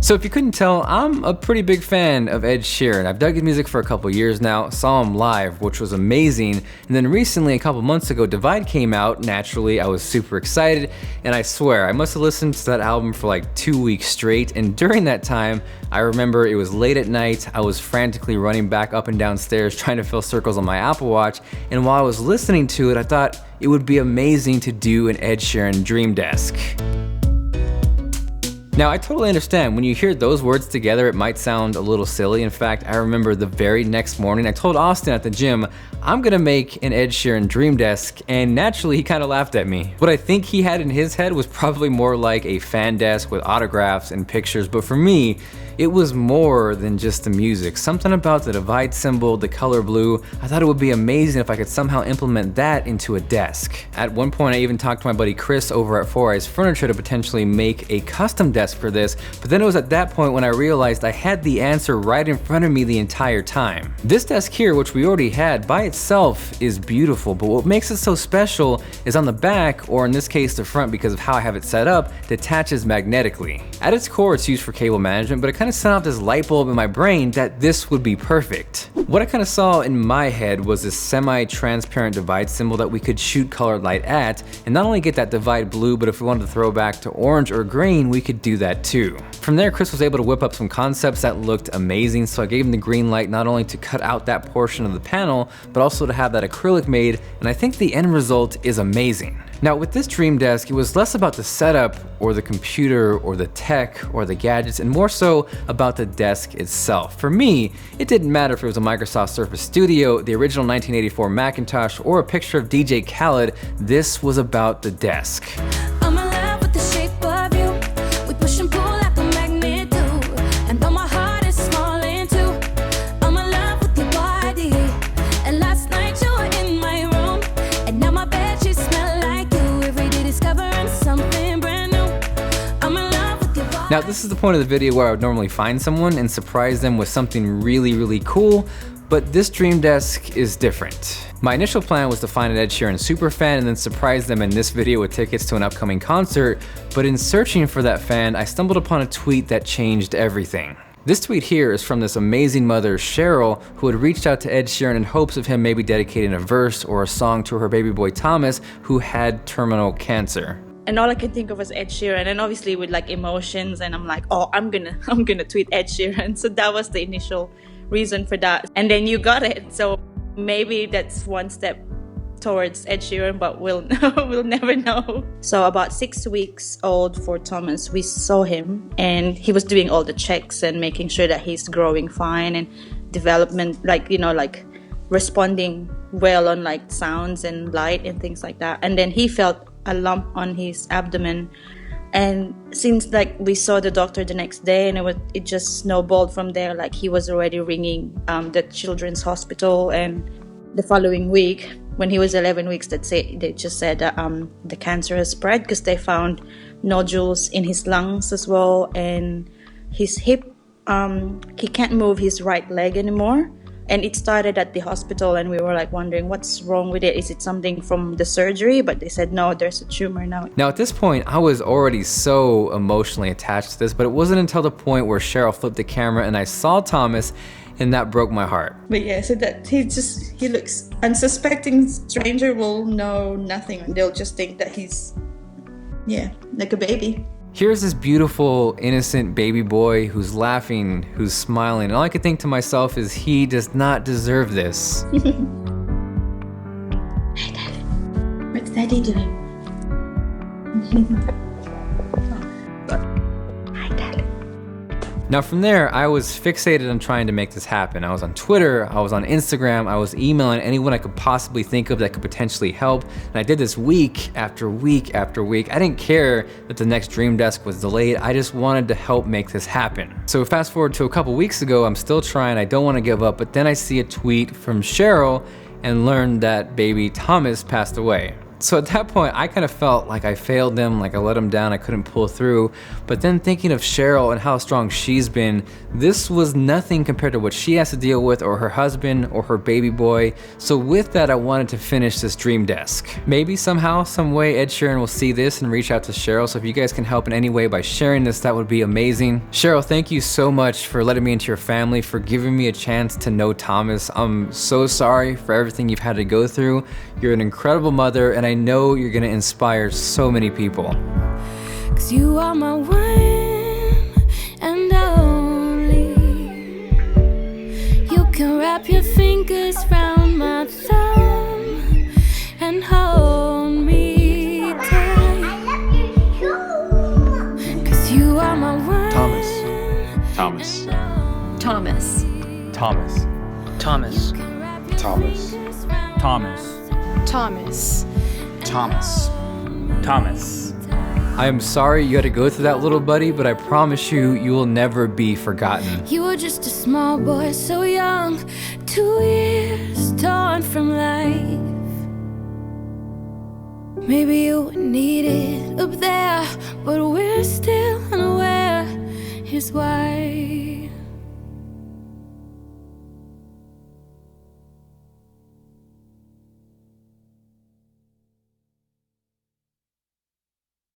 So if you couldn't tell, I'm a pretty big fan of Ed Sheeran. I've dug his music for a couple years now, saw him live, which was amazing, and then recently, a couple months ago, Divide came out. Naturally, I was super excited, and I swear, I must have listened to that album for like 2 weeks straight, and during that time, I remember it was late at night, I was frantically running back up and down stairs trying to fill circles on my Apple Watch, and while I was listening to it, I thought it would be amazing to do an Ed Sheeran Dream Desk. Now, I totally understand, when you hear those words together, it might sound a little silly. In fact, I remember the very next morning, I told Austin at the gym, I'm gonna make an Ed Sheeran Dream Desk, and naturally, he kind of laughed at me. What I think he had in his head was probably more like a fan desk with autographs and pictures, but for me, it was more than just the music. Something about the Divide symbol, the color blue, I thought it would be amazing if I could somehow implement that into a desk. At one point, I even talked to my buddy Chris over at 4 Eyes Furniture to potentially make a custom desk for this, but then it was at that point when I realized I had the answer right in front of me the entire time. This desk here, which we already had, by itself is beautiful, but what makes it so special is on the back, or in this case the front because of how I have it set up, detaches magnetically. At its core, it's used for cable management, but it kind of sent off this light bulb in my brain that this would be perfect. What I kind of saw in my head was this semi-transparent Divide symbol that we could shoot colored light at, and not only get that Divide blue, but if we wanted to throw back to orange or green, we could do that too. From there, Chris was able to whip up some concepts that looked amazing, so I gave him the green light not only to cut out that portion of the panel, but also to have that acrylic made, and I think the end result is amazing. Now with this Dream Desk, it was less about the setup or the computer or the tech or the gadgets and more so about the desk itself. For me, it didn't matter if it was a Microsoft Surface Studio, the original 1984 Macintosh, or a picture of DJ Khaled, this was about the desk. I'm in love with the shape of you. We push and pull like a magnet do. And though my heart is falling too, I'm in love with your body. And last night you were in my room, and now my bed sheets smell like you. Every day discovering something brand new. I'm in love with your body. Now this is the point of the video where I would normally find someone and surprise them with something really cool, but this Dream Desk is different. My initial plan was to find an Ed Sheeran superfan and then surprise them in this video with tickets to an upcoming concert, but in searching for that fan, I stumbled upon a tweet that changed everything. This tweet here is from this amazing mother, Cheryl, who had reached out to Ed Sheeran in hopes of him maybe dedicating a verse or a song to her baby boy Thomas, who had terminal cancer. And all I can think of was Ed Sheeran, and obviously with like emotions, and I'm like, oh, I'm gonna tweet Ed Sheeran. So that was the initial reason for that. And then you got it. So maybe that's one step towards Ed Sheeran, but we'll never know. So about 6 weeks old for Thomas, we saw him, and he was doing all the checks and making sure that he's growing fine and development, like, you know, like responding well on like sounds and light and things like that. And then he felt a lump on his abdomen, and since like we saw the doctor the next day, and it just snowballed from there. Like he was already ringing the children's hospital, and the following week when he was 11 weeks, they just said that the cancer has spread, because they found nodules in his lungs as well, and his hip, he can't move his right leg anymore. And it started at the hospital, and we were like wondering what's wrong with it. Is it something from the surgery? But they said no, there's a tumor now. Now at this point, I was already so emotionally attached to this, but it wasn't until the point where Cheryl flipped the camera and I saw Thomas, and that broke my heart. But yeah, so that he looks, unsuspecting stranger will know nothing. They'll just think that he's, yeah, like a baby. Here's this beautiful, innocent baby boy who's laughing, who's smiling, and all I could think to myself is he does not deserve this. Hey, Daddy. What's Daddy doing? Hi, Daddy. Now from there, I was fixated on trying to make this happen. I was on Twitter, I was on Instagram, I was emailing anyone I could possibly think of that could potentially help. And I did this week after week after week. I didn't care that the next Dream Desk was delayed. I just wanted to help make this happen. So fast forward to a couple weeks ago, I'm still trying, I don't want to give up, but then I see a tweet from Cheryl and learn that baby Thomas passed away. So at that point, I kind of felt like I failed them, like I let them down, I couldn't pull through. But then thinking of Cheryl and how strong she's been, this was nothing compared to what she has to deal with, or her husband, or her baby boy. So with that, I wanted to finish this dream desk. Maybe somehow, some way, Ed Sheeran will see this and reach out to Cheryl. So if you guys can help in any way by sharing this, that would be amazing. Cheryl, thank you so much for letting me into your family, for giving me a chance to know Thomas. I'm so sorry for everything you've had to go through. You're an incredible mother, and I know you're gonna inspire so many people. 'Cause you are my one and only. You can wrap your fingers round my thumb and hold me tight. 'Cause you are my one. Thomas. Thomas. Thomas. Thomas. Thomas. Thomas. Thomas. Thomas. Thomas. Thomas. I am sorry you had to go through that, little buddy, but I promise you, you will never be forgotten. You were just a small boy, so young, 2 years torn from life. Maybe you were needed up there, but we're still unaware is why.